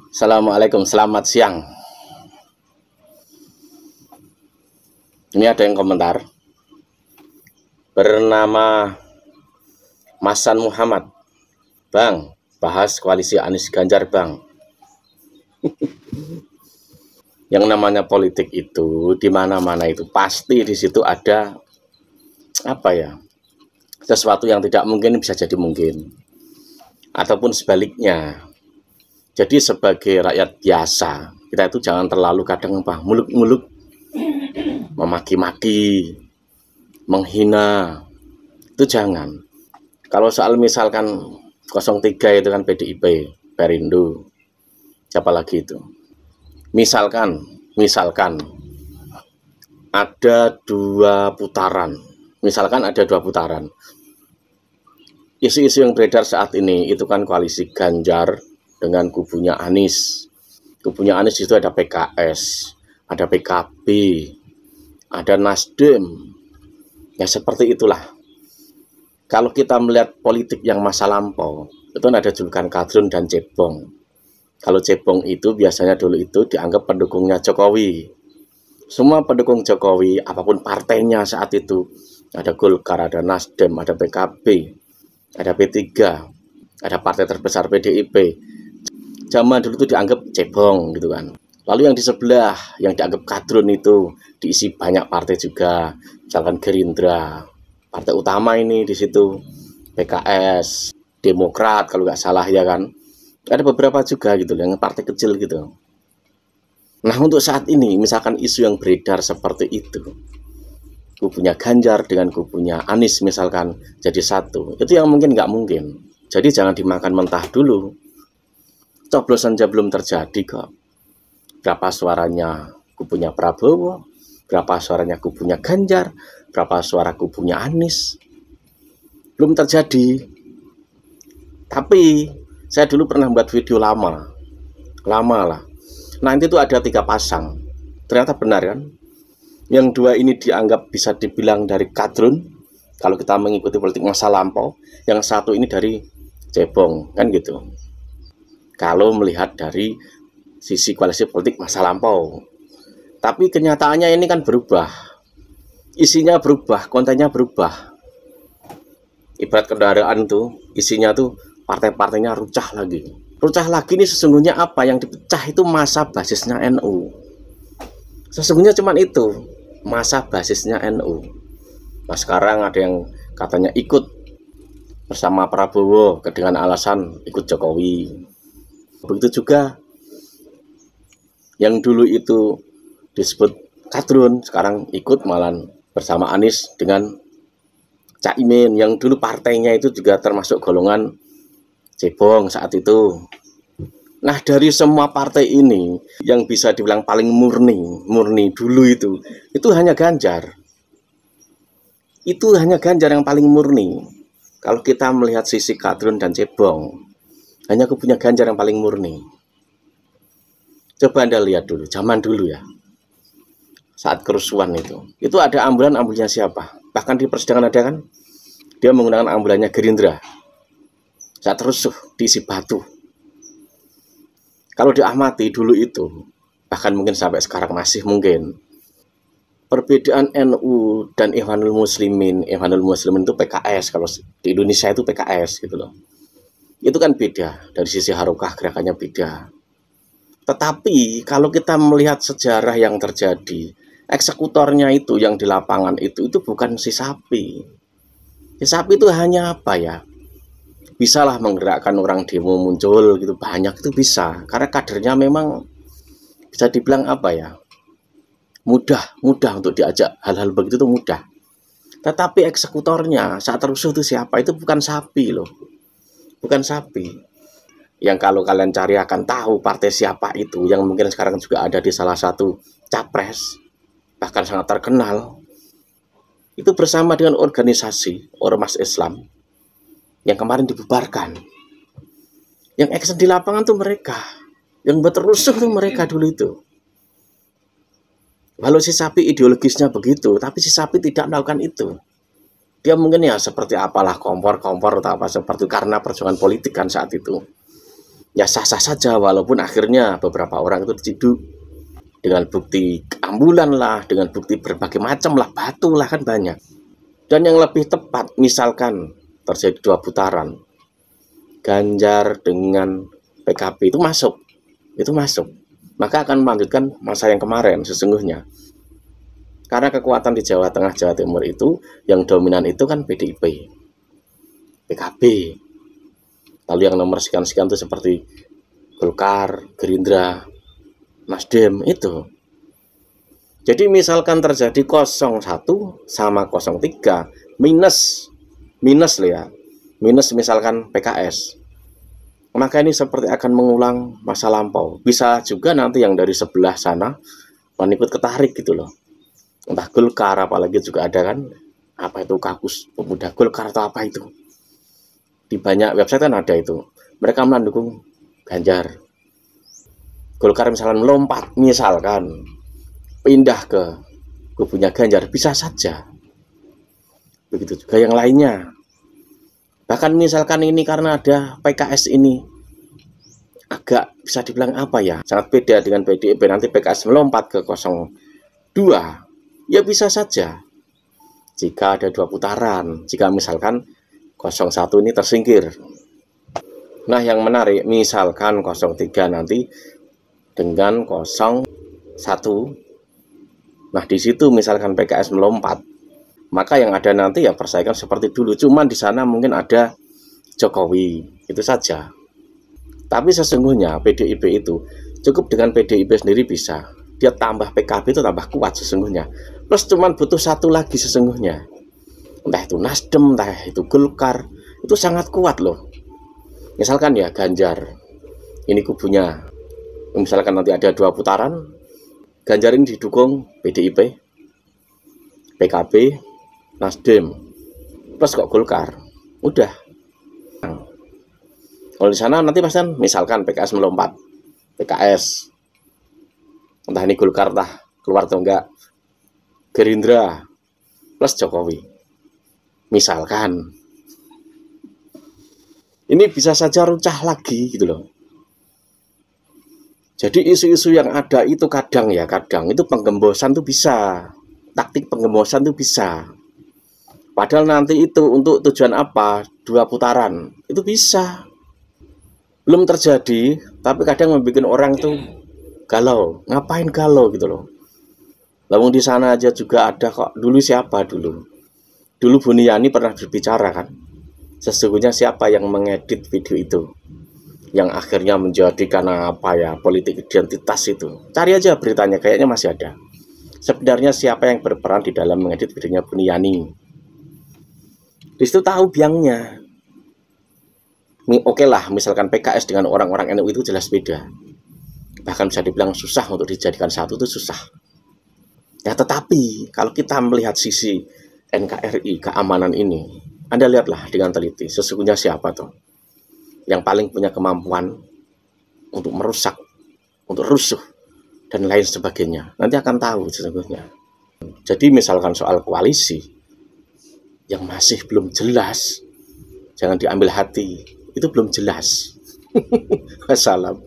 Assalamualaikum, selamat siang. Ini ada yang komentar bernama Masan Muhammad. Bang, bahas koalisi Anies Ganjar, Bang. Yang namanya politik itu di mana-mana itu pasti di situ ada sesuatu yang tidak mungkin bisa jadi mungkin, ataupun sebaliknya. Jadi sebagai rakyat biasa, kita itu jangan terlalu kadang muluk-muluk, memaki-maki, menghina. Itu jangan. Kalau soal misalkan 03 itu kan PDIP, Perindo, siapa lagi itu? Misalkan ada dua putaran. Isu-isu yang beredar saat ini itu kan koalisi Ganjar dengan kubunya Anies. Kubunya Anies itu ada PKS, ada PKB, ada Nasdem. Ya seperti itulah. Kalau kita melihat politik yang masa lampau, itu ada julukan kadrun dan cebong. Kalau cebong itu biasanya dulu itu dianggap pendukungnya Jokowi. Semua pendukung Jokowi, apapun partainya saat itu, ada Golkar, ada Nasdem, ada PKB, ada P3, ada partai terbesar PDIP. Zaman dulu itu dianggap cebong gitu kan. Lalu yang di sebelah, yang dianggap kadrun itu diisi banyak partai juga, misalkan Gerindra, partai utama ini di situ, PKS, Demokrat kalau nggak salah ya kan. Ada beberapa juga gitu, yang partai kecil gitu. Nah untuk saat ini, misalkan isu yang beredar seperti itu, kubunya Ganjar dengan kubunya Anies misalkan jadi satu, itu yang mungkin nggak mungkin. Jadi jangan dimakan mentah dulu. Coblosan saja belum terjadi kok. Berapa suaranya kubunya Prabowo, berapa suaranya kubunya Ganjar, berapa suara kubunya Anies, belum terjadi. Tapi saya dulu pernah buat video lama lah. Nanti itu ada 3 pasang. Ternyata benar kan? Yang 2 ini dianggap bisa dibilang dari kadrun kalau kita mengikuti politik masa lampau. Yang 1 ini dari cebong, kan gitu. Kalau melihat dari sisi koalisi politik masa lampau. Tapi kenyataannya ini kan berubah. Isinya berubah, kontennya berubah. Ibarat kendaraan tuh, isinya tuh partai-partainya rucah lagi. Rucah lagi ini sesungguhnya apa? Yang dipecah itu masa basisnya NU. Sesungguhnya cuma itu, masa basisnya NU. Nah sekarang ada yang katanya ikut bersama Prabowo dengan alasan ikut Jokowi. Begitu juga yang dulu itu disebut kadrun, sekarang ikut malah bersama Anies dengan Caimin, yang dulu partainya itu juga termasuk golongan cebong saat itu. Nah dari semua partai ini yang bisa dibilang paling murni dulu itu hanya Ganjar. Itu hanya Ganjar yang paling murni. Kalau kita melihat sisi kadrun dan cebong, hanya kubunya Ganjar yang paling murni. Coba Anda lihat dulu, zaman dulu ya, saat kerusuhan itu ada ambulannya siapa? Bahkan di persidangan ada kan, dia menggunakan ambulannya Gerindra. Saat rusuh diisi batu. Kalau diamati dulu itu, bahkan mungkin sampai sekarang masih mungkin, perbedaan NU dan Ikhwanul Muslimin itu PKS, kalau di Indonesia itu PKS gitu loh. Itu kan beda, dari sisi harokah gerakannya beda. Tetapi kalau kita melihat sejarah yang terjadi, eksekutornya itu yang di lapangan itu bukan si sapi. Si sapi itu hanya bisalah menggerakkan orang demo muncul gitu, banyak itu bisa. Karena kadernya memang bisa dibilang mudah untuk diajak hal-hal begitu itu mudah. Tetapi eksekutornya saat rusuh itu siapa? Itu bukan sapi loh. Bukan sapi. Yang kalau kalian cari akan tahu partai siapa itu, yang mungkin sekarang juga ada di salah satu capres, bahkan sangat terkenal. Itu bersama dengan organisasi Ormas Islam yang kemarin dibubarkan. Yang action di lapangan tuh mereka. Yang buat rusuh tuh mereka dulu itu. Walau si sapi ideologisnya begitu, tapi si sapi tidak melakukan itu. Dia mungkin seperti apalah kompor atau apa seperti, karena perjuangan politik kan saat itu. ya sah-sah saja, walaupun akhirnya beberapa orang itu diciduk dengan bukti ambulan lah, dengan bukti berbagai macam lah, batu lah, kan banyak. Dan yang lebih tepat, misalkan terjadi 2 putaran, Ganjar dengan PKB itu masuk, maka akan melanjutkan masa yang kemarin sesungguhnya. Karena kekuatan di Jawa Tengah, Jawa Timur itu yang dominan itu kan PDIP, PKB. Lalu yang nomor sekian-sekian itu seperti Golkar, Gerindra, Nasdem itu. Jadi misalkan terjadi 01 sama 03 minus loh ya, minus misalkan PKS, maka ini seperti akan mengulang masa lampau. Bisa juga nanti yang dari sebelah sana ikut ketarik gitu loh. Entah Golkar, apalagi juga ada kan, apa itu Kaukus Pemuda Golkar atau apa itu. Di banyak website kan ada itu. Mereka mendukung Ganjar. Golkar misalkan melompat, misalkan pindah ke kubunya Ganjar, bisa saja. Begitu juga yang lainnya. Bahkan misalkan ini karena ada PKS ini agak bisa dibilang apa ya, sangat beda dengan PDIP, nanti PKS melompat ke 02, ya bisa saja. Jika ada 2 putaran, jika misalkan 01 ini tersingkir. Nah yang menarik, misalkan 03 nanti dengan 01, nah di situ misalkan PKS melompat, maka yang ada nanti ya persaingan seperti dulu, cuman di sana mungkin ada Jokowi, itu saja. Tapi sesungguhnya PDIP itu cukup dengan PDIP sendiri bisa, dia tambah PKB itu tambah kuat sesungguhnya. Plus cuman butuh 1 lagi sesungguhnya, entah itu Nasdem, entah itu Golkar, itu sangat kuat loh. Misalkan ya Ganjar, ini kubunya, misalkan nanti ada 2 putaran, Ganjar ini didukung PDIP, PKB, Nasdem, plus kok Golkar, udah. Kalau di sana nanti pastikan misalkan PKS melompat, PKS, entah ini Golkar entah keluar atau enggak, Gerindra plus Jokowi, misalkan. Ini bisa saja runcah lagi gitu loh. Jadi isu-isu yang ada itu kadang itu penggembosan tuh bisa, taktik penggembosan tuh bisa. Padahal nanti itu untuk tujuan apa? 2 putaran, itu bisa. Belum terjadi, tapi kadang membuat orang tuh galau. Ngapain galau gitu loh. Lalu di sana aja juga ada kok. Dulu siapa dulu? Dulu Buniyani pernah berbicara kan. Sesungguhnya siapa yang mengedit video itu? Yang akhirnya menjadikan apa ya, politik identitas itu. Cari aja beritanya, kayaknya masih ada. Sebenarnya siapa yang berperan di dalam mengedit videonya Buniyani? Di situ tahu biangnya. Oke lah, misalkan PKS dengan orang-orang NU itu jelas beda. Bahkan bisa dibilang susah untuk dijadikan satu, itu susah. Ya tetapi kalau kita melihat sisi NKRI, keamanan ini, Anda lihatlah dengan teliti, sesungguhnya siapa tuh yang paling punya kemampuan untuk merusak, untuk rusuh, dan lain sebagainya. Nanti akan tahu sesungguhnya. Jadi misalkan soal koalisi yang masih belum jelas, jangan diambil hati. Itu belum jelas. Wassalam.